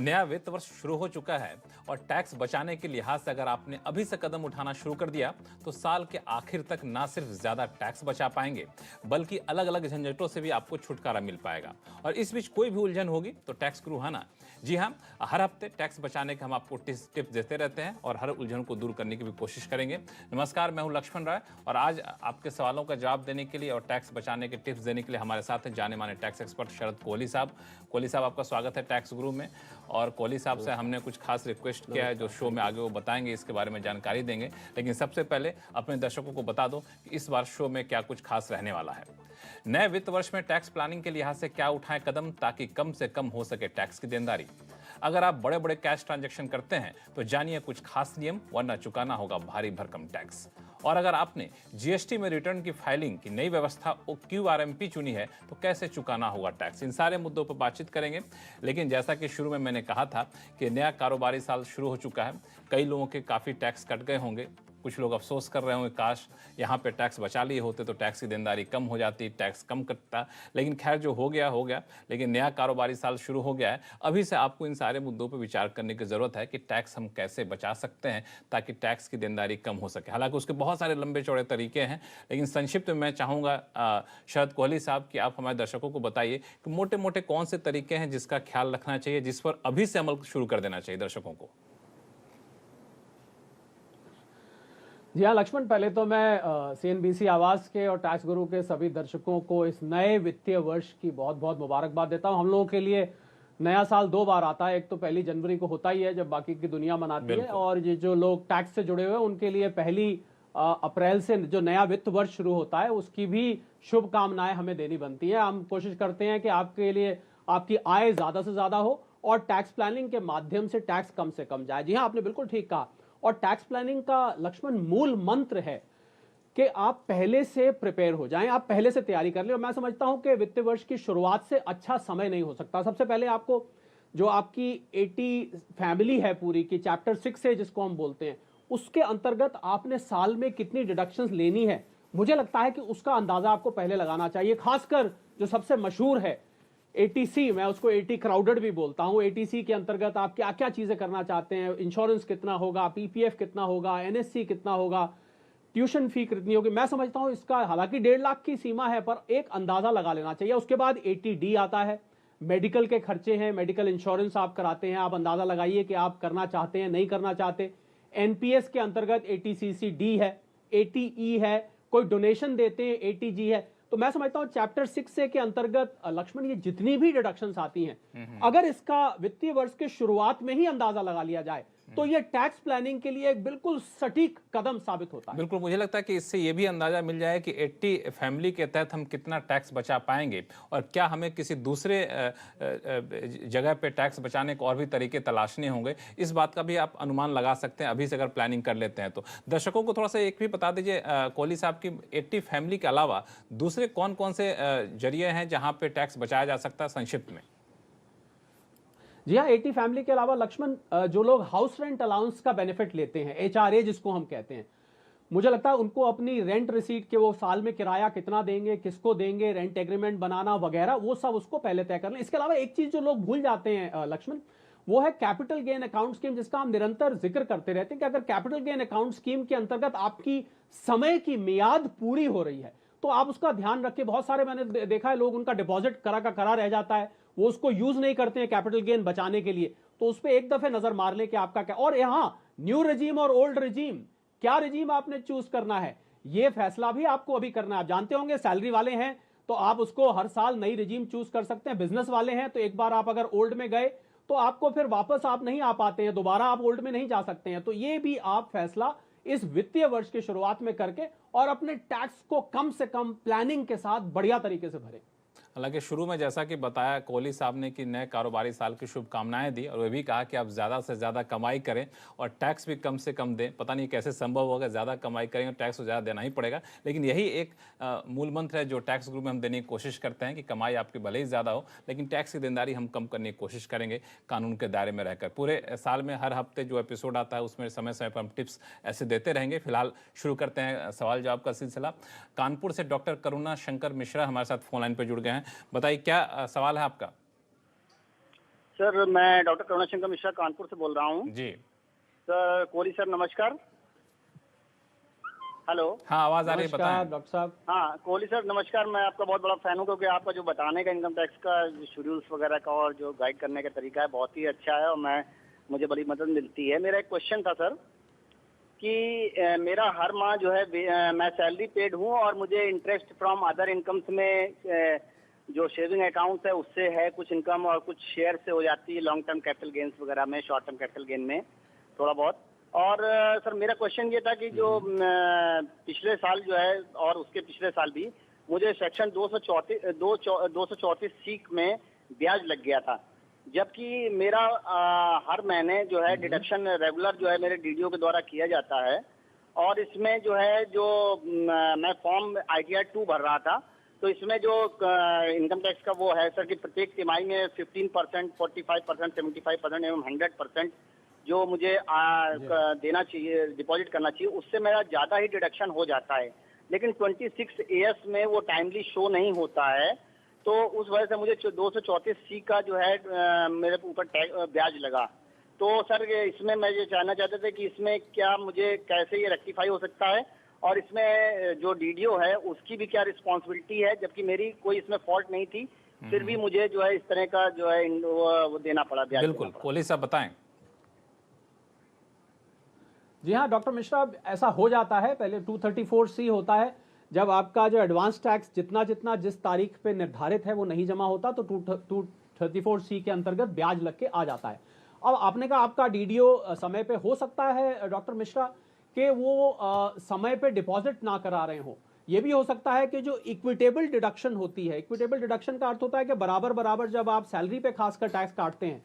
नया वित्त वर्ष शुरू हो चुका है और टैक्स बचाने के लिहाज से अगर आपने अभी से कदम उठाना शुरू कर दिया तो साल के आखिर तक ना सिर्फ ज्यादा टैक्स बचा पाएंगे बल्कि अलग अलग झंझटों से भी आपको छुटकारा मिल पाएगा। और इस बीच कोई भी उलझन होगी तो टैक्स गुरु है ना। जी हाँ, हर हफ्ते टैक्स बचाने के हम आपको टिप्स देते रहते हैं और हर उलझन को दूर करने की भी कोशिश करेंगे। नमस्कार, मैं हूं लक्ष्मण राय और आज आपके सवालों का जवाब देने के लिए और टैक्स बचाने के टिप्स देने के लिए हमारे साथ हैं जाने माने टैक्स एक्सपर्ट शरद कोहली साहब। कोहली साहब, आपका स्वागत है टैक्स गुरु में। और कोहली साहब से हमने कुछ खास रिक्वेस्ट किया है जो शो में आगे वो बताएंगे, इसके बारे में जानकारी देंगे। लेकिन सबसे पहले अपने दर्शकों को बता दो कि इस बार शो में क्या कुछ खास रहने वाला है। नए वित्त वर्ष में टैक्स प्लानिंग के लिहाज से क्या उठाएं कदम ताकि कम से कम हो सके टैक्स की देनदारी। अगर आप बड़े बड़े कैश ट्रांजैक्शन करते हैं तो जानिए कुछ खास नियम, वरना चुकाना होगा भारी भरकम टैक्स। और अगर आपने जीएसटी में रिटर्न की फाइलिंग की नई व्यवस्था QRMP चुनी है तो कैसे चुकाना होगा टैक्स। इन सारे मुद्दों पर बातचीत करेंगे। लेकिन जैसा कि शुरू में मैंने कहा था कि नया कारोबारी साल शुरू हो चुका है, कई लोगों के काफ़ी टैक्स कट गए होंगे। कुछ लोग अफसोस कर रहे होंगे काश यहाँ पे टैक्स बचा लिए होते तो टैक्स की देनदारी कम हो जाती, टैक्स कम कटता। लेकिन खैर, जो हो गया हो गया। लेकिन नया कारोबारी साल शुरू हो गया है, अभी से आपको इन सारे मुद्दों पर विचार करने की ज़रूरत है कि टैक्स हम कैसे बचा सकते हैं ताकि टैक्स की देनदारी कम हो सके। हालांकि उसके बहुत सारे लंबे चौड़े तरीके हैं, लेकिन संक्षिप्त में मैं चाहूँगा शरद कोहली साहब कि आप हमारे दर्शकों को बताइए कि मोटे मोटे कौन से तरीके हैं जिसका ख्याल रखना चाहिए, जिस पर अभी से अमल शुरू कर देना चाहिए दर्शकों को। जी हाँ लक्ष्मण, पहले तो मैं CNBC आवाज के और टैक्स गुरु के सभी दर्शकों को इस नए वित्तीय वर्ष की बहुत बहुत मुबारकबाद देता हूँ। हम लोगों के लिए नया साल दो बार आता है, एक तो 1 जनवरी को होता ही है जब बाकी की दुनिया मनाती है, और ये जो लोग टैक्स से जुड़े हुए हैं उनके लिए 1 अप्रैल से जो नया वित्त वर्ष शुरू होता है उसकी भी शुभकामनाएं हमें देनी बनती है। हम कोशिश करते हैं कि आपके लिए आपकी आय ज्यादा से ज्यादा हो और टैक्स प्लानिंग के माध्यम से टैक्स कम से कम जाए। जी हाँ, आपने बिल्कुल ठीक कहा। और टैक्स प्लानिंग का लक्ष्मण मूल मंत्र है कि आप पहले से प्रिपेयर हो जाएं, आप पहले से तैयारी कर लें। और मैं समझता हूं कि वित्तीय वर्ष की शुरुआत से अच्छा समय नहीं हो सकता। सबसे पहले आपको जो आपकी 80 फैमिली है पूरी की, चैप्टर 6 है जिसको हम बोलते हैं, उसके अंतर्गत आपने साल में कितनी डिडक्शंस लेनी है, मुझे लगता है कि उसका अंदाजा आपको पहले लगाना चाहिए। खासकर जो सबसे मशहूर है ATC, मैं उसको 80 क्राउडेड भी बोलता हूं। ATC के अंतर्गत आप क्या क्या चीजें करना चाहते हैं, इंश्योरेंस कितना होगा, PPF कितना होगा, NSC कितना होगा, ट्यूशन फी कितनी होगी। मैं समझता हूं इसका हालांकि 1.5 लाख की सीमा है पर एक अंदाजा लगा लेना चाहिए। उसके बाद 80D आता है, मेडिकल के खर्चे हैं, मेडिकल इंश्योरेंस आप कराते हैं, आप अंदाजा लगाइए कि आप करना चाहते हैं नहीं करना चाहते। NPS के अंतर्गत ATCC-D है, ATE है, कोई डोनेशन देते हैं ATG है। तो मैं समझता हूं चैप्टर 6A के अंतर्गत लक्ष्मण ये जितनी भी डिडक्शंस आती हैं, अगर इसका वित्तीय वर्ष के शुरुआत में ही अंदाजा लगा लिया जाए तो ये टैक्स प्लानिंग के लिए एक बिल्कुल सटीक कदम साबित होता है। बिल्कुल, मुझे लगता है कि इससे ये भी अंदाजा मिल जाए कि 80 फैमिली के तहत हम कितना टैक्स बचा पाएंगे और क्या हमें किसी दूसरे जगह पे टैक्स बचाने को और भी तरीके तलाशने होंगे। इस बात का भी आप अनुमान लगा सकते हैं अभी से अगर प्लानिंग कर लेते हैं तो। दर्शकों को थोड़ा सा एक भी बता दीजिए कोहली साहब की 80 फैमिली के अलावा दूसरे कौन कौन से जरिए हैं जहां पे टैक्स बचाया जा सकता है, संक्षिप्त में। जी हाँ, 80 फैमिली के अलावा लक्ष्मण जो लोग हाउस रेंट अलाउंस का बेनिफिट लेते हैं, HRA जिसको हम कहते हैं, मुझे लगता है उनको अपनी रेंट रिसीट के वो साल में किराया कितना देंगे, किसको देंगे, रेंट एग्रीमेंट बनाना वगैरह, वो सब उसको पहले तय कर लें। इसके अलावा एक चीज जो लोग भूल जाते हैं लक्ष्मण, वो है कैपिटल गेन अकाउंट स्कीम, जिसका हम निरंतर जिक्र करते रहते हैं कि अगर कैपिटल गेन अकाउंट स्कीम के अंतर्गत आपकी समय की मियाद पूरी हो रही है तो आप उसका ध्यान रखें। बहुत सारे मैंने देखा है लोग उनका डिपॉजिट करा का करा रह जाता है, वो उसको यूज नहीं करते हैं कैपिटल गेन बचाने के लिए। तो उस पर एक दफे नजर मार लें कि आपका क्या, और यहां न्यू रेजीम और ओल्ड रेजीम, क्या रेजीम आपने चूज करना है ये फैसला भी आपको अभी करना है। आप जानते होंगे सैलरी वाले हैं तो आप उसको हर साल नई रेजीम चूज कर सकते हैं, बिजनेस वाले हैं तो एक बार आप अगर ओल्ड में गए तो आपको फिर वापस आप नहीं आ पाते हैं, दोबारा आप ओल्ड में नहीं जा सकते हैं। तो ये भी आप फैसला इस वित्तीय वर्ष की शुरुआत में करके और अपने टैक्स को कम से कम प्लानिंग के साथ बढ़िया तरीके से भरें। हालांकि शुरू में जैसा कि बताया कोहली साहब ने कि नए कारोबारी साल की शुभकामनाएं दी और वे भी कहा कि आप ज़्यादा से ज़्यादा कमाई करें और टैक्स भी कम से कम दें। पता नहीं कैसे संभव होगा, ज़्यादा कमाई करेंगे टैक्स तो ज़्यादा देना ही पड़ेगा, लेकिन यही एक मूल मंत्र है जो टैक्स ग्रुप में हम देने की कोशिश करते हैं कि कमाई आपकी भले ही ज़्यादा हो लेकिन टैक्स की देनदारी हम कम करने की कोशिश करेंगे कानून के दायरे में रहकर। पूरे साल में हर हफ्ते जो एपिसोड आता है उसमें समय समय पर हम टिप्स ऐसे देते रहेंगे। फिलहाल शुरू करते हैं सवाल जवाब का सिलसिला। कानपुर से डॉक्टर करुणा शंकर मिश्रा हमारे साथ फोन लाइन पर जुड़ गए हैं। बताइए क्या सवाल है आपका। सर मैं डॉक्टर करुणाशंकर मिश्रा कानपुर से बोल रहा हूँ। जी। सर कोहली सर नमस्कार। हेलो। हाँ, आवाज आ रही है, नमस्कार बताएं। डॉक्टर साहब। हाँ कोहली सर नमस्कार। मैं आपका बहुत बड़ा फैन हूँ क्योंकि आपका जो बताने का इनकम टैक्स का शेड्यूल्स वगैरह का और जो गाइड करने का तरीका है बहुत ही अच्छा है और मुझे बड़ी मदद मिलती है। मेरा एक क्वेश्चन था सर कि मेरा हर माह जो है मैं सैलरी पेड हूँ और मुझे इंटरेस्ट फ्रॉम अदर इनकम्स में जो सेविंग अकाउंट है उससे है कुछ इनकम और कुछ शेयर से हो जाती है लॉन्ग टर्म कैपिटल गेन्स वगैरह में, शॉर्ट टर्म कैपिटल गेन में थोड़ा बहुत। और सर मेरा क्वेश्चन ये था कि जो पिछले साल जो है और उसके पिछले साल भी मुझे सेक्शन 234 सी में ब्याज लग गया था, जबकि मेरा हर महीने जो है डिडक्शन रेगुलर जो है मेरे डीडीओ के द्वारा किया जाता है। और इसमें जो है जो मैं फॉर्म ITR 2 भर रहा था तो इसमें जो इनकम टैक्स का वो है सर कि प्रत्येक तिमाही में 15%, 45%, 75% एवं 100% जो मुझे देना चाहिए, डिपॉजिट करना चाहिए, उससे मेरा ज़्यादा ही डिडक्शन हो जाता है। लेकिन 26 AS में वो टाइमली शो नहीं होता है, तो उस वजह से मुझे 234 C का जो है मेरे ऊपर ब्याज लगा। तो सर इसमें मैं ये जानना चाहते थे कि इसमें क्या मुझे कैसे ये रेक्टिफाई हो सकता है और इसमें जो डीडीओ है उसकी भी क्या रिस्पॉन्सिबिलिटी है, जबकि मेरी कोई इसमें फॉल्ट नहीं थी, फिर भी मुझे जो है इस तरह का जो है वो देना पड़ा, ब्याज बिल्कुल, देना पड़ा। कोहली साहब बताएं। जी हाँ डॉक्टर मिश्रा, ऐसा हो जाता है। पहले 234C होता है, जब आपका जो एडवांस टैक्स जितना जितना जिस तारीख पे निर्धारित है वो नहीं जमा होता तो 234C के अंतर्गत ब्याज लग के आ जाता है। अब आपने कहा आपका डीडीओ समय पे हो सकता है डॉक्टर मिश्रा कि वो समय पे डिपॉजिट ना करा रहे हो। ये भी हो सकता है कि जो इक्विटेबल डिडक्शन होती है, इक्विटेबल डिडक्शन का अर्थ होता है कि बराबर बराबर जब आप सैलरी पे खासकर टैक्स काटते हैं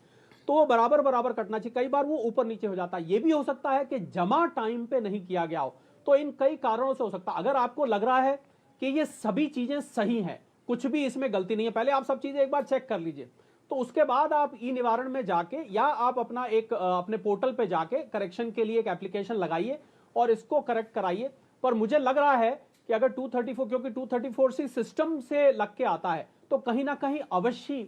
तो वो बराबर बराबर कटना चाहिए। कई बार वो ऊपर नीचे हो जाता है। ये भी हो सकता है कि जमा टाइम पे नहीं किया गया हो। तो इन कई कारणों से हो सकता है। अगर आपको लग रहा है कि ये सभी चीजें सही हैं, कुछ भी इसमें गलती नहीं है, पहले आप सब चीजें एक बार चेक कर लीजिए। तो उसके बाद आप ई निवारण में जाके या आप अपना एक अपने पोर्टल पे जाके करेक्शन के लिए एक एप्लीकेशन लगाइए और इसको करेक्ट कराइए। पर मुझे लग रहा है कि अगर 234, क्योंकि 234C सिस्टम से लग के आता है, तो कहीं ना कहीं अवश्य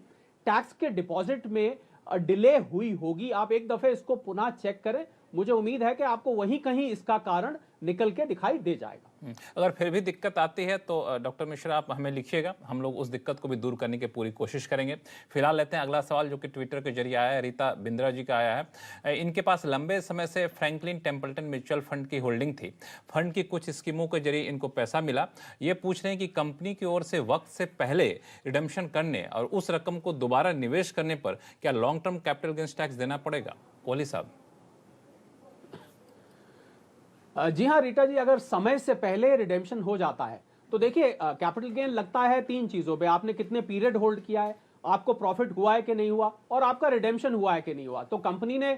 टैक्स के डिपॉजिट में डिले हुई होगी। आप एक दफे इसको पुनः चेक करें। मुझे उम्मीद है कि आपको वहीं कहीं इसका कारण निकल के दिखाई दे जाएगा। अगर फिर भी दिक्कत आती है तो डॉक्टर मिश्रा आप हमें लिखिएगा, हम लोग उस दिक्कत को भी दूर करने की पूरी कोशिश करेंगे। फिलहाल लेते हैं अगला सवाल जो कि ट्विटर के जरिए आया है, रीता बिंद्रा जी का आया है। इनके पास लंबे समय से फ्रैंकलिन टेम्पल्टन म्यूचुअल फंड की होल्डिंग थी। फंड की कुछ स्कीमों के जरिए इनको पैसा मिला। ये पूछ रहे हैं कि कंपनी की ओर से वक्त से पहले रिडम्पशन करने और उस रकम को दोबारा निवेश करने पर क्या long term capital gains tax देना पड़ेगा? कोहली साहब। जी हाँ रीटा जी, अगर समय से पहले रिडेम्पशन हो जाता है तो देखिए कैपिटल गेन लगता है 3 चीजों पे। आपने कितने पीरियड होल्ड किया है, आपको प्रॉफिट हुआ है कि नहीं हुआ, और आपका रिडेम्पशन हुआ है कि नहीं हुआ। तो कंपनी ने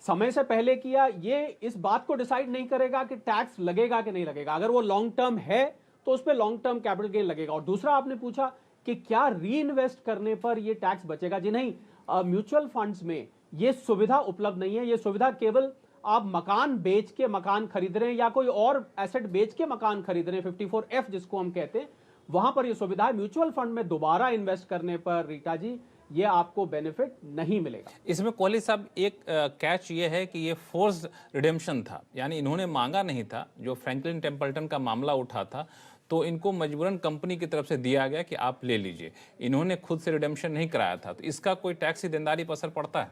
समय से पहले किया, ये इस बात को डिसाइड नहीं करेगा कि टैक्स लगेगा कि नहीं लगेगा। अगर वो लॉन्ग टर्म है तो उस पर लॉन्ग टर्म कैपिटल गेन लगेगा। और दूसरा आपने पूछा कि क्या री इन्वेस्ट करने पर ये टैक्स बचेगा। जी नहीं, म्यूचुअल फंड्स में ये सुविधा उपलब्ध नहीं है। ये सुविधा केवल आप मकान बेच के मकान खरीद रहे हैं या कोई और एसेट बेच के मकान खरीद रहे हैं, 54F जिसको हम कहते हैं, वहां पर यह सुविधा है। म्यूचुअल फंड में दोबारा इन्वेस्ट करने पर रीटा जी ये आपको बेनिफिट नहीं मिलेगा। इसमें कोहली साहब एक कैच ये है कि ये फोर्स्ड रिडेम्पशन था, यानी इन्होंने मांगा नहीं था। जो फ्रैंकलिन टेम्पल्टन का मामला उठा था तो इनको मजबूरन कंपनी की तरफ से दिया गया कि आप ले लीजिए, इन्होंने खुद से रिडेम्पशन नहीं कराया था। तो इसका कोई टैक्सी देनदारी पर असर पड़ता है?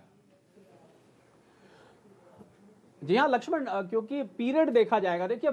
जी हाँ लक्ष्मण, क्योंकि पीरियड देखा जाएगा। देखिए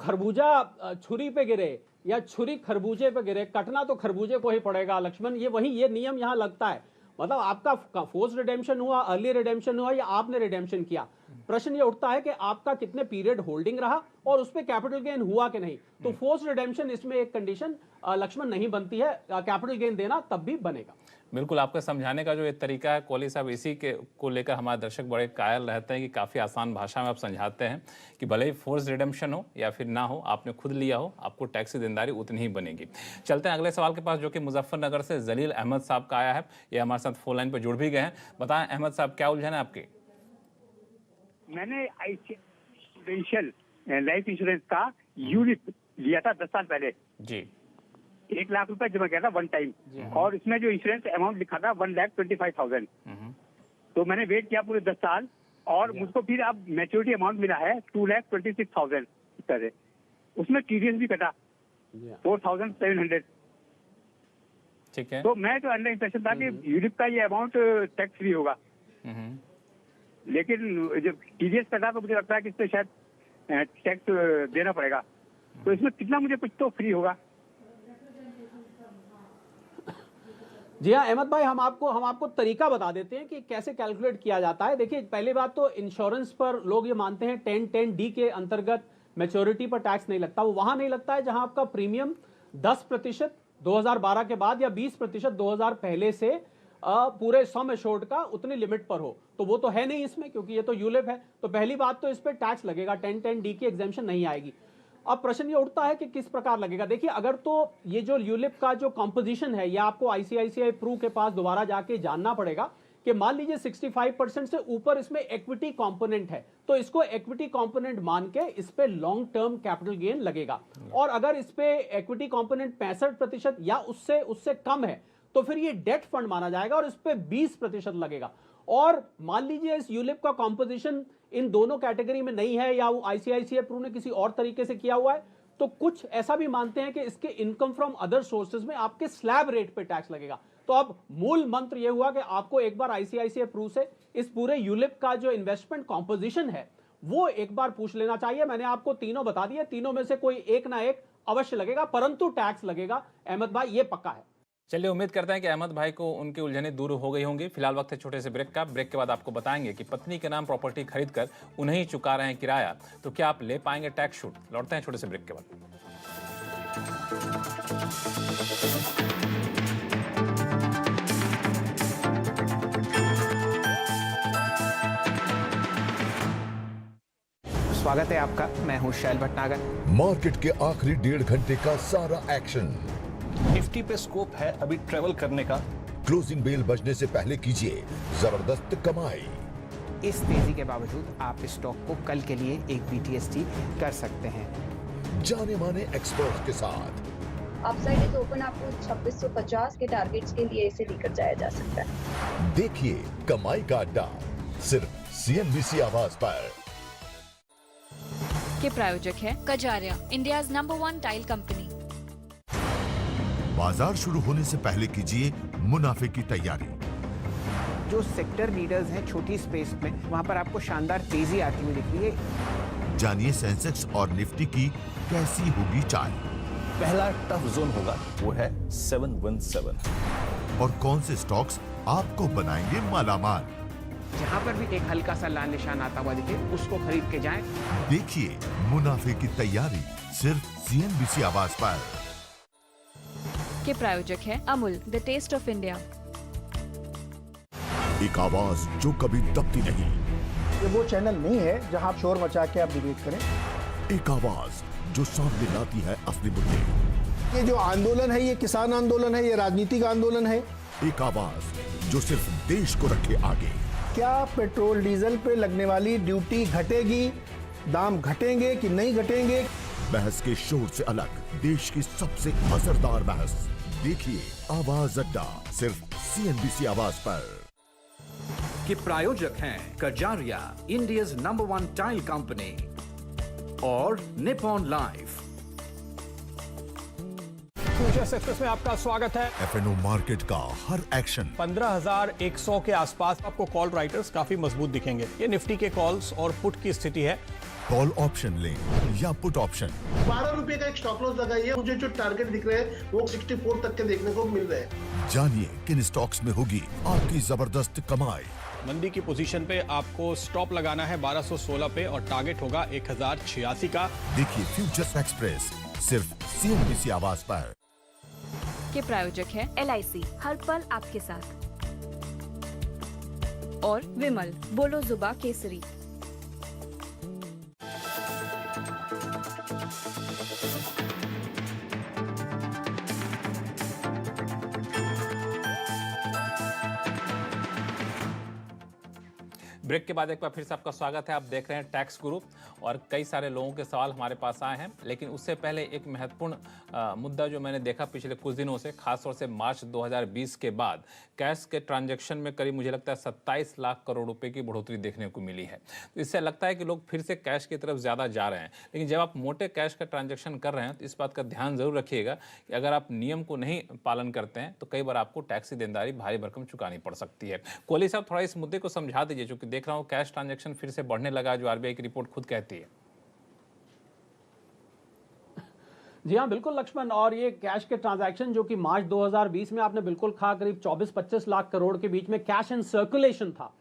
खरबूजा छुरी पे गिरे या छुरी खरबूजे पे गिरे, कटना तो खरबूजे को ही पड़ेगा लक्ष्मण। ये नियम यहाँ लगता है। मतलब आपका फोर्स रिडेम्पशन हुआ, अर्ली रिडेम्पशन हुआ या आपने रिडेम्पशन किया, प्रश्न ये उठता है कि आपका कितने पीरियड होल्डिंग रहा और उस पर कैपिटल गेन हुआ कि नहीं। तो फोर्स रिडेम्पशन इसमें एक कंडीशन लक्ष्मण नहीं बनती है, कैपिटल गेन देना तब भी बनेगा। बिल्कुल, आपका समझाने का जो ये तरीका है कोहली साहब, इसी के को लेकर हमारे दर्शक बड़े कायल रहते हैं कि काफ़ी आसान भाषा में आप समझाते हैं कि भले ही फोर्स रिडेम्पशन हो या फिर ना हो, आपने खुद लिया हो, आपको टैक्स की देनदारी उतनी ही बनेगी। चलते हैं अगले सवाल के पास जो कि मुजफ्फरनगर से जलील अहमद साहब का आया है। ये हमारे साथ फोन लाइन पर जुड़ भी गए हैं। बताएं अहमद साहब, क्या उलझन है आपकी? मैंने लाइफ इंश्योरेंस का यूनिट लिया था 10 साल पहले। जी। 1 लाख रुपए जमा किया था वन टाइम, और इसमें जो इंश्योरेंस अमाउंट लिखा था 1,25,000। तो मैंने वेट किया पूरे 10 साल, और मुझको फिर अब मैच्योरिटी अमाउंट मिला है 2,26,000 इस तरह। उसमें टीडीएस भी कटा 4,700। ठीक है। तो मैं तो अंडर इंप्रेशन था कि यूलिप का ये अमाउंट टैक्स फ्री होगा, लेकिन जब टीडीएस कटा तो मुझे लगता है कि इस पे शायद टैक्स देना पड़ेगा। तो इसमें कितना मुझे कुछ तो फ्री होगा? जी हाँ अहमद भाई, हम आपको तरीका बता देते हैं कि कैसे कैलकुलेट किया जाता है। देखिए, पहली बात तो इंश्योरेंस पर लोग ये मानते हैं 1010D के अंतर्गत मैच्योरिटी पर टैक्स नहीं लगता। वो वहां नहीं लगता है जहां आपका प्रीमियम 10% 2012 के बाद या 20% 2000 पहले से पूरे सम एश्योर्ड का उतनी लिमिट पर हो। तो वो तो है नहीं इसमें, क्योंकि ये तो यूलिप है। तो पहली बात तो इस पर टैक्स लगेगा, 1010D की एग्जेम्पशन नहीं आएगी। अब प्रश्न ये उठता है कि किस प्रकार लगेगा। देखिए, अगर तो ये जो यूलिप का जो कंपोजिशन है, या आपको आईसीआईसीआई प्रू के पास दोबारा जाके जानना पड़ेगा कि मान लीजिए 65% से ऊपर इसमें इक्विटी कंपोनेंट है, तो इसको इक्विटी कंपोनेंट मान के इस पे लॉन्ग टर्म कैपिटल गेन लगेगा। और अगर इस पे इक्विटी कंपोनेंट 65% या उससे कम है, तो फिर ये डेट फंड माना जाएगा और इस पे 20% लगेगा। और मान लीजिए इस यूलिप का कंपोजिशन इन दोनों कैटेगरी में नहीं है, या वो आईसीआईसीआई प्रू ने किसी और तरीके से किया हुआ है, तो कुछ ऐसा भी मानते हैं कि इसके इनकम फ्रॉम अदर सोर्सेज में आपके स्लैब रेट पे टैक्स लगेगा। तो अब मूल मंत्र यह हुआ कि आपको एक बार आईसीआईसीआई प्रू से इस पूरे यूलिप का जो इन्वेस्टमेंट कॉम्पोजिशन है वो एक बार पूछ लेना चाहिए। मैंने आपको तीनों बता दिए, तीनों में से कोई एक ना एक अवश्य लगेगा, परंतु टैक्स लगेगा अहमद भाई, ये पक्का है। चलिए, उम्मीद करते हैं कि अहमद भाई को उनकी उलझने दूर हो गई होंगी। फिलहाल वक्त है छोटे से ब्रेक का। ब्रेक के बाद आपको बताएंगे कि पत्नी के नाम प्रॉपर्टी खरीदकर उन्हें ही चुका रहे हैं किराया, तो क्या आप ले पाएंगे टैक्स छूट? लौटते हैं छोटे से ब्रेक के बाद। स्वागत है आपका, मैं हूं शैल भटनागर। मार्केट के आखिरी 1.5 घंटे का सारा एक्शन, निफ्टी पे स्कोप है अभी ट्रेवल करने का। क्लोजिंग बेल बजने से पहले कीजिए जबरदस्त कमाई। इस तेजी के बावजूद आप स्टॉक को कल के लिए एक BTST कर सकते हैं, जाने माने एक्सपर्ट के साथ। अपसाइड इज ओपन, आपको 2650 के टारगेट्स के लिए इसे लेकर जाया जा सकता है। देखिए कमाई का अड्डा सिर्फ CNBC आवाज पर। के प्रायोजक है Kajaria, India's number 1 tile company. बाजार शुरू होने से पहले कीजिए मुनाफे की तैयारी। जो सेक्टर लीडर्स हैं छोटी स्पेस में, वहां पर आपको शानदार तेजी आती हुई दिख रही है। जानिए सेंसेक्स और निफ्टी की कैसी होगी चाल, पहला टफ जोन होगा वो है 717। और कौन से स्टॉक्स आपको बनाएंगे मालामाल। जहां पर भी एक हल्का सा लाल निशान आता हुआ दिखे, उसको खरीद के जाएं। देखिए मुनाफे की तैयारी सिर्फ CNBC आवाज पर। के प्रायोजक है Amul, the taste of India. एक आवाज जो कभी दबती नहीं, ये वो चैनल नहीं है जहां आप शोर मचा के आप डिबेट करें। एक आवाज जो सामने लाती है असली मुद्दे। ये जो आंदोलन है, ये किसान आंदोलन है, ये राजनीतिक आंदोलन है। एक आवाज जो सिर्फ देश को रखे आगे। क्या पेट्रोल डीजल पे लगने वाली ड्यूटी घटेगी, दाम घटेंगे कि नहीं घटेंगे? बहस के शोर से अलग देश की सबसे असरदार बहस, देखिए आवाज अड्डा सिर्फ CNBC आवाज पर। के प्रायोजक हैं Kajaria, India's number 1 tile company, और निपॉन लाइफ। फ्यूचर्स एक्सप्रेस में आपका स्वागत है। FNO मार्केट का हर एक्शन 15,100 के आसपास आपको कॉल राइटर्स काफी मजबूत दिखेंगे। ये निफ्टी के कॉल्स और पुट की स्थिति है। कॉल ऑप्शन लें या पुट ऑप्शन। 12 रुपए का एक स्टॉप लॉस लगाइए। मुझे जो टारगेट दिख रहे हैं वो 64 तक के देखने को मिल रहे हैं। जानिए किन स्टॉक्स में होगी आपकी जबरदस्त कमाई। मंदी की पोजीशन पे आपको स्टॉप लगाना है 1216 पे और टारगेट होगा 1086 का। देखिए फ्यूचर्स एक्सप्रेस सिर्फ CNBC आवाज पर। के प्रायोजक है LIC, हर पल आपके साथ। और विमल, बोलो जुबा केसरी। ब्रेक के बाद एक बार फिर से आपका स्वागत है। आप देख रहे हैं टैक्स गुरु और कई सारे लोगों के सवाल हमारे पास आए हैं, लेकिन उससे पहले एक महत्वपूर्ण मुद्दा जो मैंने देखा पिछले कुछ दिनों से, खासतौर से मार्च 2020 के बाद कैश के ट्रांजैक्शन में करीब मुझे लगता है 27 लाख करोड़ रुपए की बढ़ोतरी देखने को मिली है। तो इससे लगता है कि लोग फिर से कैश की तरफ ज़्यादा जा रहे हैं। लेकिन जब आप मोटे कैश का ट्रांजैक्शन कर रहे हैं तो इस बात का ध्यान जरूर रखिएगा कि अगर आप नियम को नहीं पालन करते हैं तो कई बार आपको टैक्स की देनदारी भारी भरकम चुकानी पड़ सकती है। कोहली साहब, थोड़ा इस मुद्दे को समझा दीजिए, क्योंकि देख रहा हूँ कैश ट्रांजैक्शन फिर से बढ़ने लगा, जो आरबीआई की रिपोर्ट खुद कहती है। जी हाँ, बिल्कुल लक्ष्मण। और ये कैश के ट्रांजैक्शन जो कि मार्च 2020 में आपने बिल्कुल कहा करीब 24-25 लाख करोड़ के बीच में कैश इन सर्कुलेशन था,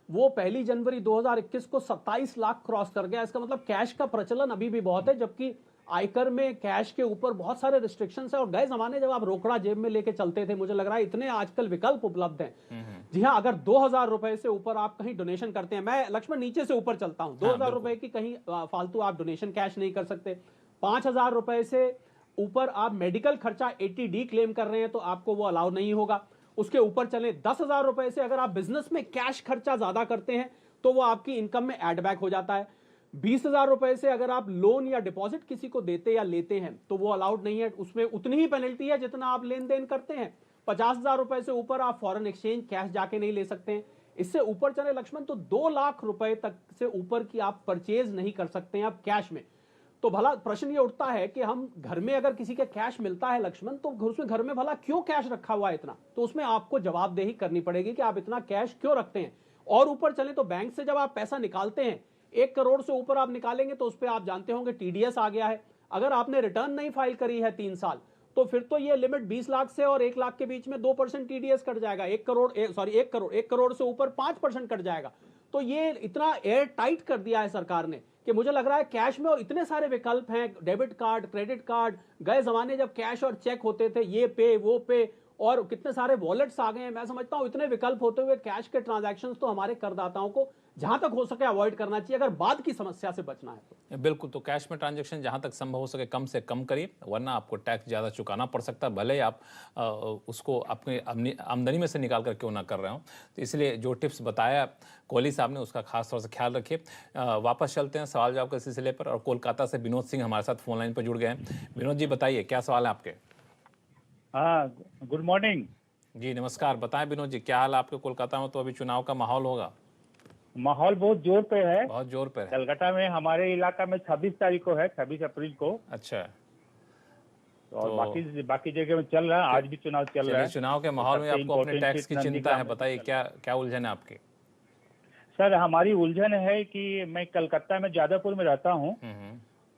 वो 1 जनवरी 2021 को 27 लाख क्रॉस कर गया। इसका मतलब कैश का प्रचलन अभी भी बहुत है, जबकि आयकर में कैश के ऊपर बहुत सारे रिस्ट्रिक्शंस है। और गए जमाने जब आप रोकड़ा जेब में लेके चलते थे, मुझे लग रहा है इतने आजकल विकल्प उपलब्ध हैं। जी हाँ, अगर 2000 रुपए से ऊपर आप कहीं डोनेशन करते हैं, मैं लक्ष्मण नीचे से ऊपर चलता हूं, 2000 रुपए की कहीं फालतू आप डोनेशन कैश नहीं कर सकते। 5000 रुपए से ऊपर आप मेडिकल खर्चा 80D क्लेम कर रहे हैं तो आपको वो अलाउ नहीं होगा। उसके ऊपर चले 10,000 रुपए से अगर आप बिजनेस में कैश खर्चा ज्यादा करते हैं तो वो आपकी इनकम में एड बैक हो जाता है। 20,000 रुपए से अगर आप लोन या डिपॉजिट किसी को देते या लेते हैं तो वो अलाउड नहीं है, उसमें उतनी ही पेनल्टी है जितना आप लेन देन करते हैं। 50,000 रुपए से ऊपर आप फॉरेन एक्सचेंज कैश जाके नहीं ले सकते हैं। इससे ऊपर चले लक्ष्मण तो 2 लाख रुपए तक से ऊपर की आप परचेज नहीं कर सकते हैं आप कैश में। तो भला प्रश्न ये उठता है कि हम घर में अगर किसी के कैश मिलता है लक्ष्मण, तो उसमें घर में भला क्यों कैश रखा हुआ है इतना, तो उसमें आपको जवाबदेही करनी पड़ेगी कि आप इतना कैश क्यों रखते हैं। और ऊपर चले तो बैंक से जब आप पैसा निकालते हैं, 1 करोड़ से ऊपर आप निकालेंगे तो उस पर आप जानते होंगे TDS आ गया है। अगर आपने रिटर्न नहीं फाइल करी है 3 साल, तो फिर तो ये लिमिट 20 लाख से और 1 लाख के बीच में 2% TDS कट जाएगा। 1 करोड़ से ऊपर 5% कट जाएगा। तो ये इतना एयर टाइट कर दिया है सरकार ने कि मुझे लग रहा है कैश में और इतने सारे विकल्प हैं, डेबिट कार्ड, क्रेडिट कार्ड। गए जमाने जब कैश और चेक होते थे, ये पे वो पे, और कितने सारे वॉलेट्स आ गए हैं। मैं समझता हूं इतने विकल्प होते हुए कैश के ट्रांजैक्शंस तो हमारे करदाताओं को जहां तक हो सके अवॉइड करना चाहिए अगर बाद की समस्या से बचना है तो। बिल्कुल, तो कैश में ट्रांजैक्शन जहां तक संभव हो सके कम से कम करिए, वरना आपको टैक्स ज़्यादा चुकाना पड़ सकता है, भले ही आप उसको अपनी आमदनी में से निकाल कर क्यों ना कर रहे हो। तो इसलिए जो टिप्स बताया कोहली साहब ने उसका खास तौर से ख्याल रखिए। वापस चलते हैं सवाल जवाब के सिलसिले पर, और कोलकाता से विनोद सिंह हमारे साथ फोन लाइन पर जुड़ गए हैं। विनोद जी, बताइए क्या सवाल है आपके। हाँ, गुड मॉर्निंग जी। नमस्कार, बताएं विनोद जी, क्या हाल है आपके। कोलकाता में तो अभी चुनाव का माहौल होगा। माहौल बहुत जोर पे है। बहुत जोर पे है। कलकत्ता में हमारे इलाका में 26 तारीख को है, 26 अप्रैल को। अच्छा। और बाकी जगह में चल रहा है, आज भी चुनाव चल रहा है। चुनाव के माहौल में आपको अपने टैक्स की चिंता है, बताइए क्या उलझन है आपकी। सर, हमारी उलझन है कि मैं कलकत्ता में जादवपुर में रहता हूँ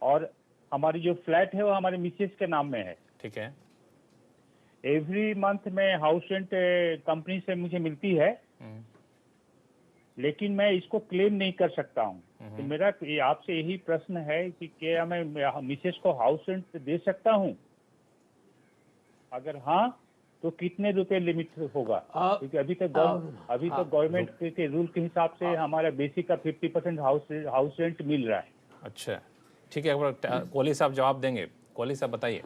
और हमारी जो फ्लैट है वो हमारे मिसेस के नाम में है। ठीक है। एवरी मंथ में हाउस रेंट कंपनी से मुझे मिलती है, लेकिन मैं इसको क्लेम नहीं कर सकता हूँ। तो मेरा आपसे यही प्रश्न है कि क्या मैं मिसेस को हाउस रेंट दे सकता हूँ? अगर हाँ तो कितने रुपए लिमिट होगा? क्योंकि अभी तो गवर्नमेंट के रूल के हिसाब से हमारा बेसिक का 50% हाउस रेंट मिल रहा है। अच्छा, ठीक है, कोहली साहब जवाब देंगे। कोहली साहब बताइए।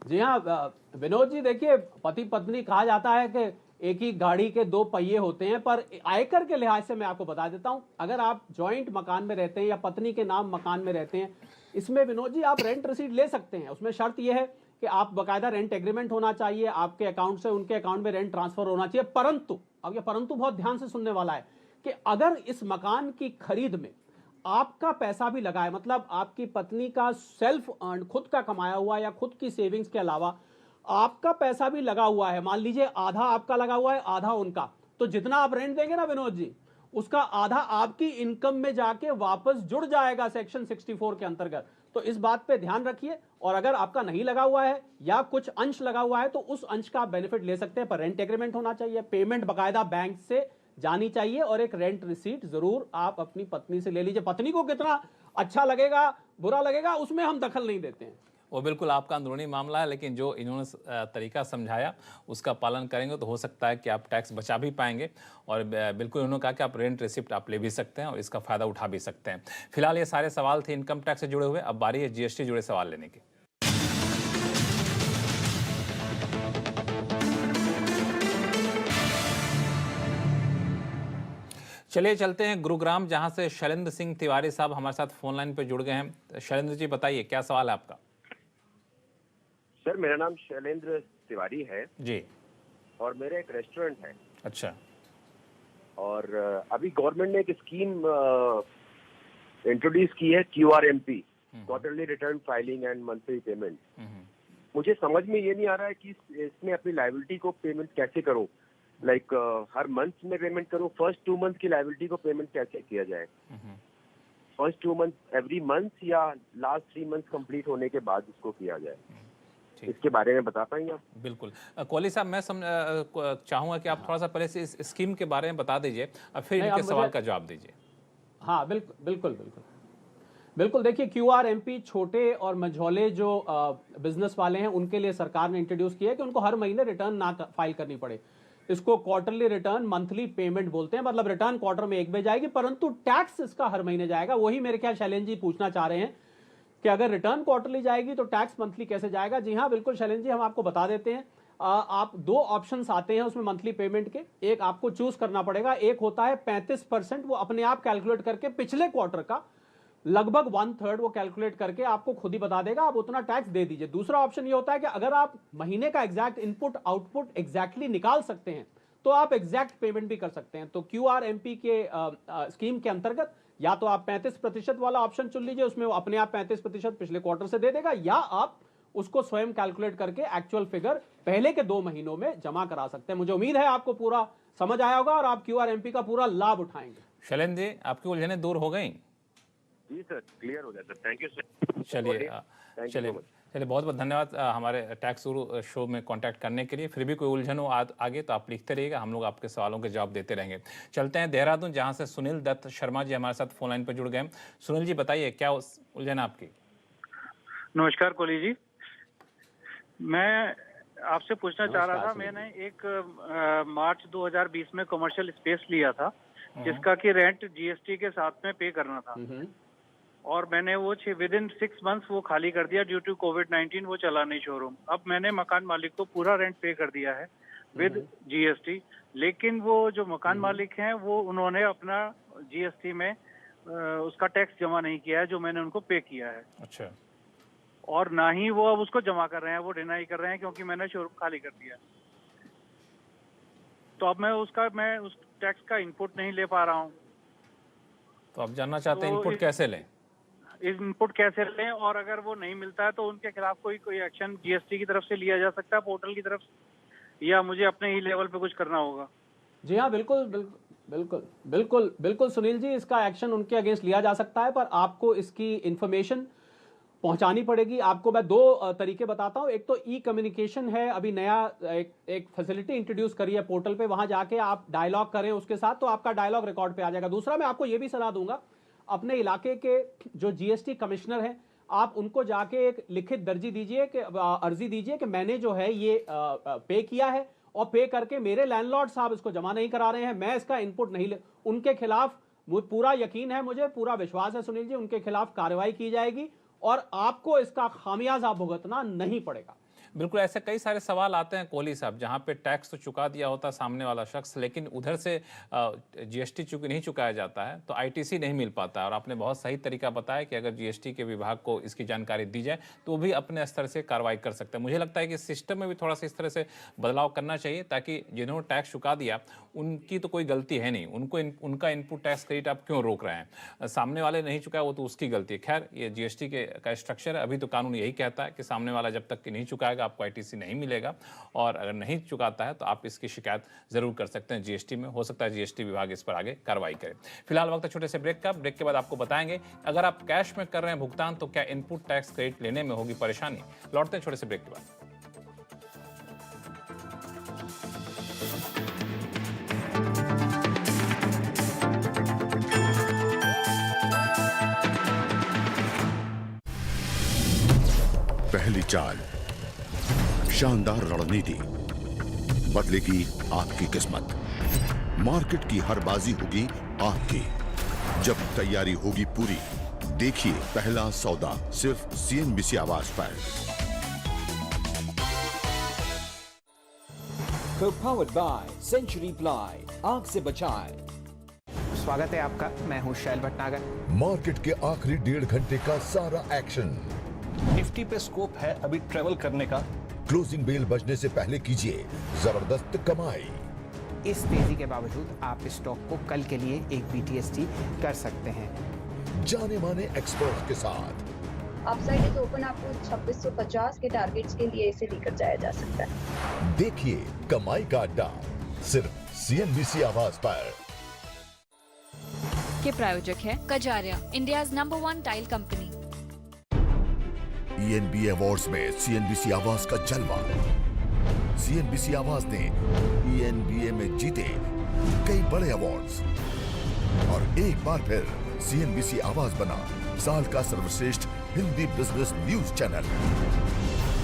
जी हाँ विनोद जी, देखिए पति पत्नी कहा जाता है कि एक ही गाड़ी के 2 पहिए होते हैं, पर आयकर के लिहाज से मैं आपको बता देता हूं, अगर आप जॉइंट मकान में रहते हैं या पत्नी के नाम मकान में रहते हैं, इसमें विनोद जी आप रेंट रिसीट ले सकते हैं। उसमें शर्त यह है कि आप बकायदा रेंट एग्रीमेंट होना चाहिए, आपके अकाउंट से उनके अकाउंट में रेंट ट्रांसफर होना चाहिए। परंतु, अब ये परंतु बहुत ध्यान से सुनने वाला है, कि अगर इस मकान की खरीद में आपका पैसा भी लगा है, मतलब आपकी पत्नी का सेल्फ अर्न, खुद का कमाया हुआ या खुद की सेविंग्स के अलावा आपका पैसा भी लगा हुआ है, मान लीजिए आधा आपका लगा हुआ है आधा उनका, तो जितना आप रेंट देंगे ना विनोद जी, उसका आधा आपकी इनकम में जाके वापस जुड़ जाएगा सेक्शन 64 के अंतर्गत। तो इस बात पे ध्यान रखिए। और अगर आपका नहीं लगा हुआ है या कुछ अंश लगा हुआ है तो उस अंश का बेनिफिट ले सकते हैं, पर रेंट एग्रीमेंट होना चाहिए, पेमेंट बकायदा बैंक से जानी चाहिए, और एक रेंट रिसीट जरूर आप अपनी पत्नी से ले लीजिए। पत्नी को कितना अच्छा लगेगा बुरा लगेगा उसमें हम दखल नहीं देते हैं, वो बिल्कुल आपका अंदरूनी मामला है, लेकिन जो इन्होंने तरीका समझाया उसका पालन करेंगे तो हो सकता है कि आप टैक्स बचा भी पाएंगे। और बिल्कुल उन्होंने कहा कि आप रेंट रिसिप्ट आप ले भी सकते हैं और इसका फ़ायदा उठा भी सकते हैं। फिलहाल ये सारे सवाल थे इनकम टैक्स से जुड़े हुए। अब बारी है GST जुड़े सवाल लेने की। चलिए चलते हैं गुरुग्राम, जहां से शैलेंद्र सिंह तिवारी साहब हमारे साथ फोन लाइन पे जुड़ गए हैं। शैलेंद्र जी बताइए क्या सवाल है आपका। सर मेरा नाम शैलेंद्र तिवारी है जी, और मेरा एक रेस्टोरेंट है। अच्छा। और अभी गवर्नमेंट ने एक स्कीम इंट्रोड्यूस की है, QRMP, quarterly return filing and monthly payment. मुझे समझ में ये नहीं आ रहा है कि इसमें अपनी लायबिलिटी को पेमेंट कैसे करूं। लाइक हर मंथ में पेमेंट करूं, फर्स्ट 2 मंथ की लायबिलिटी को पेमेंट कैसे किया जाए, फर्स्ट 2 मंथ एवरी मंथ या लास्ट 3 मंथ कंप्लीट होने के बाद इसको किया जाए, इसके बारे में बता पाएंगे आप? बिल्कुल कोहली साहब, मैं चाहूंगा कि आप थोड़ा सा पहले से इस स्कीम के बारे में बता दीजिए और फिर इनके सवाल का जवाब दीजिए। हाँ बिल्कुल। देखिए, QRMP छोटे और मझौले जो बिजनेस वाले हैं उनके लिए सरकार ने इंट्रोड्यूस किया है कि उनको हर महीने रिटर्न ना फाइल करनी पड़े। इसको क्वार्टरली रिटर्न मंथली पेमेंट बोलते हैं, मतलब रिटर्न क्वार्टर में एक बार जाएगी, परंतु टैक्स इसका हर महीने जाएगा। वही मेरे ख्याल शैलेंद्र जी पूछना चाह रहे हैं कि अगर रिटर्न क्वार्टरली जाएगी तो टैक्स मंथली कैसे जाएगा। जी हाँ बिल्कुल शैलेंद्र जी, हम आपको बता देते हैं। आप 2 ऑप्शंस आते हैं उसमें मंथली पेमेंट के। एक आपको चूज करना पड़ेगा, एक होता है 35%, वो अपने आप कैलकुलेट करके पिछले क्वार्टर का लगभग 1/3 वो कैलकुलेट करके आपको खुद ही बता देगा, आप उतना टैक्स दे दीजिए। दूसरा ऑप्शन ये होता है कि अगर आप महीने का एग्जैक्ट इनपुट आउटपुट एग्जैक्टली निकाल सकते हैं तो आप एग्जैक्ट पेमेंट भी कर सकते हैं। तो QRMP के स्कीम के अंतर्गत या तो आप 35% वाला ऑप्शन चुन लीजिए, उसमें वो अपने आप 35% पिछले क्वार्टर से दे देगा, या आप उसको स्वयं कैलकुलेट करके एक्चुअल फिगर पहले के 2 महीनों में जमा करा सकते हैं। मुझे उम्मीद है आपको पूरा समझ आया होगा और आप QRMP का पूरा लाभ उठाएंगे। शैलेंद्र जी, आपकी उलझनें दूर हो गई? जी सर, क्लियर हो गया सर, थैंक यू सर। चलिए बहुत बहुत धन्यवाद हमारे टैक्स गुरु शो में कांटेक्ट करने के लिए। फिर भी कोई उलझन हो आगे तो आप लिखते रहिएगा, हम लोग आपके सवालों के जवाब देते रहेंगे। चलते हैं देहरादून, जहां से सुनील दत्त शर्मा जी हमारे साथ फोन लाइन पर जुड़ गए। सुनील जी बताइए क्या उलझन है आपकी। नमस्कार कोहली जी, मैं आपसे पूछना चाह रहा था, मैंने एक मार्च 2020 में कमर्शियल स्पेस लिया था जिसका कि रेंट GST के साथ में पे करना था, और मैंने वो विदिन 6 मंथ्स वो खाली कर दिया ड्यू टू COVID-19, वो चला नहीं शोरूम। अब मैंने मकान मालिक को पूरा रेंट पे कर दिया है विद GST, लेकिन वो जो मकान मालिक हैं वो उन्होंने अपना GST में उसका टैक्स जमा नहीं किया है जो मैंने उनको पे किया है। अच्छा। और ना ही वो अब उसको जमा कर रहे हैं, वो डिनाई कर रहे हैं क्योंकि मैंने शोरूम खाली कर दिया। तो अब मैं उस टैक्स का इनपुट नहीं ले पा रहा हूँ। तो आप जानना चाहते हैं इनपुट कैसे लें? इनपुट कैसे लें, और अगर वो नहीं मिलता है तो उनके खिलाफ कोई एक्शन GST की तरफ से लिया जा सकता है, पोर्टल की तरफ से, या मुझे अपने ही लेवल पे कुछ करना होगा? जी हाँ बिल्कुल सुनील जी, इसका एक्शन उनके अगेंस्ट लिया जा सकता है, पर आपको इसकी इंफॉर्मेशन पहुंचानी पड़ेगी। आपको मैं 2 तरीके बताता हूं। एक तो कम्युनिकेशन है, अभी नया एक फैसिलिटी इंट्रोड्यूस करी है पोर्टल पे, वहां जाके आप डायलॉग करें उसके साथ तो आपका डायलॉग रिकॉर्ड पे आ जाएगा। दूसरा मैं आपको ये भी सलाह दूंगा, अपने इलाके के जो GST कमिश्नर हैं आप उनको जाके एक लिखित अर्जी दीजिए कि मैंने जो है ये पे किया है और पे करके मेरे लैंडलॉर्ड साहब इसको जमा नहीं करा रहे हैं, मैं इसका इनपुट नहीं ले। उनके खिलाफ पूरा यकीन है, मुझे पूरा विश्वास है सुनील जी, उनके खिलाफ कार्रवाई की जाएगी और आपको इसका खामियाजा भुगतना नहीं पड़ेगा। बिल्कुल, ऐसे कई सारे सवाल आते हैं कोहली साहब, जहां पे टैक्स तो चुका दिया होता है सामने वाला शख्स, लेकिन उधर से GST नहीं चुकाया जाता है तो ITC नहीं मिल पाता है। और आपने बहुत सही तरीका बताया कि अगर GST के विभाग को इसकी जानकारी दी जाए तो वो भी अपने स्तर से कार्रवाई कर सकते हैं। मुझे लगता है कि सिस्टम में भी थोड़ा सा इस तरह से बदलाव करना चाहिए, ताकि जिन्होंने टैक्स चुका दिया उनकी तो कोई गलती है नहीं, उनका इनपुट टैक्स क्रेडिट आप क्यों रोक रहे हैं? सामने वाले नहीं चुकाया वो तो उसकी गलती है। खैर, ये GST का स्ट्रक्चर है, अभी तो कानून यही कहता है कि सामने वाला जब तक कि नहीं चुकाएगा आपको ITC नहीं मिलेगा, और अगर नहीं चुकाता है तो आप इसकी शिकायत जरूर कर सकते हैं GST में। हो सकता है GST विभाग इस पर आगे कार्रवाई करे। फिलहाल वक्त है छोटे से ब्रेक का। ब्रेक के बाद आपको बताएंगे अगर आप कैश में कर रहे हैं भुगतान तो क्या इनपुट टैक्स क्रेडिट लेने में होगी परेशानी। लौटते हैं छोटे से ब्रेक के बाद। पहली चाल, शानदार रणनीति, बदलेगी आपकी किस्मत। मार्केट की हर बाजी होगी आपकी जब तैयारी होगी पूरी। देखिए पहला सौदा सिर्फ CNBC आवाज पर। Co-powered by Century Ply, आग से बचाए। स्वागत है आपका। मैं हूं शैल भटनागर। मार्केट के आखिरी 1.5 घंटे का सारा एक्शन। निफ्टी पे स्कोप है अभी ट्रेवल करने का। क्लोजिंग बेल बजने से पहले कीजिए जबरदस्त कमाई। इस तेजी के बावजूद आप इस स्टॉक को कल के लिए एक BTST कर सकते हैं। जाने माने एक्सपर्ट के साथ अपसाइड इज ओपन, आपको 2650 के टारगेट्स के लिए इसे लेकर जाया जा सकता है। देखिए कमाई का अड्डा सिर्फ CNBC आवाज पर। के प्रायोजक है Kajaria, India's number 1 tile company. ENB awards में CNBC आवाज का जलवा। CNBC आवाज ने ENBA में जीते कई बड़े अवार्ड्स और एक बार फिर CNBC आवाज बना साल का सर्वश्रेष्ठ हिंदी बिजनेस न्यूज चैनल।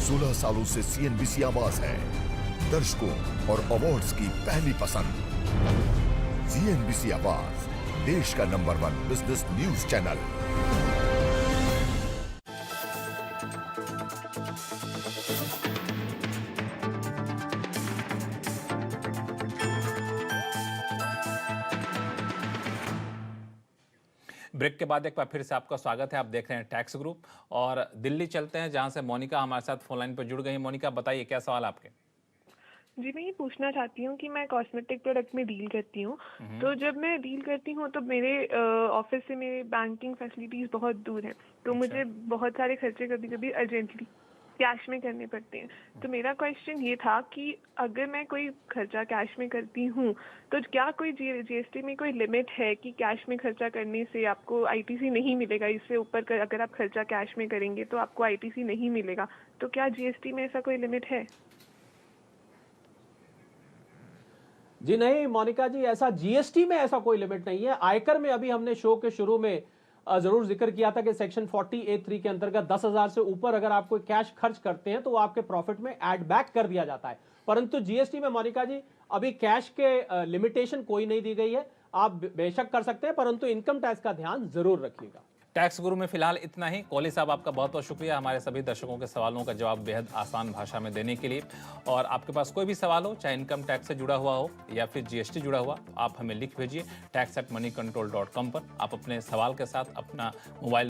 16 सालों से CNBC आवाज है दर्शकों और अवार्ड्स की पहली पसंद। CNBC आवाज, देश का number 1 business news channel. Break के बाद एक बार फिर से आपका स्वागत है। आप देख रहे हैं टैक्स ग्रुप और दिल्ली चलते हैं जहां से मोनिका हमारे साथ फोन लाइन पर जुड़ गई। मोनिका बताइए क्या सवाल आपके? जी, मैं ये पूछना चाहती हूँ कि मैं कॉस्मेटिक प्रोडक्ट में डील करती हूँ, तो जब मैं डील करती हूँ तो मेरे ऑफिस से मेरे बैंकिंग फैसिलिटीज़ बहुत दूर हैं, तो मुझे बहुत सारे खर्चे कभी कभी अर्जेंटली कैश में करने पड़ते हैं। तो मेरा क्वेश्चन ये था कि अगर मैं कोई खर्चा कैश में करती हूँ तो क्या कोई GST में कोई लिमिट है कि कैश में खर्चा करने से आपको ITC नहीं मिलेगा? इससे ऊपर अगर आप खर्चा कैश में करेंगे तो आपको ITC नहीं मिलेगा, तो क्या GST में ऐसा कोई लिमिट है? जी नहीं मोनिका जी, ऐसा GST में ऐसा कोई लिमिट नहीं है। आयकर में अभी हमने शो के शुरू में जरूर जिक्र किया था कि सेक्शन 40A3 के अंतर्गत 10,000 से ऊपर अगर आप कोई कैश खर्च करते हैं तो वो आपके प्रॉफिट में ऐड बैक कर दिया जाता है। परंतु GST में मोनिका जी अभी कैश के लिमिटेशन कोई नहीं दी गई है। आप बेशक कर सकते हैं, परंतु इनकम टैक्स का ध्यान जरूर रखिएगा। टैक्स गुरु में फिलहाल इतना ही। कोहली साहब आपका बहुत बहुत शुक्रिया हमारे सभी दर्शकों के सवालों का जवाब बेहद आसान भाषा में देने के लिए। और आपके पास कोई भी सवाल हो, चाहे इनकम टैक्स से जुड़ा हुआ हो या फिर GST जुड़ा हुआ, आप हमें लिख भेजिए tax@moneycontrol.com पर। आप अपने सवाल के साथ अपना मोबाइल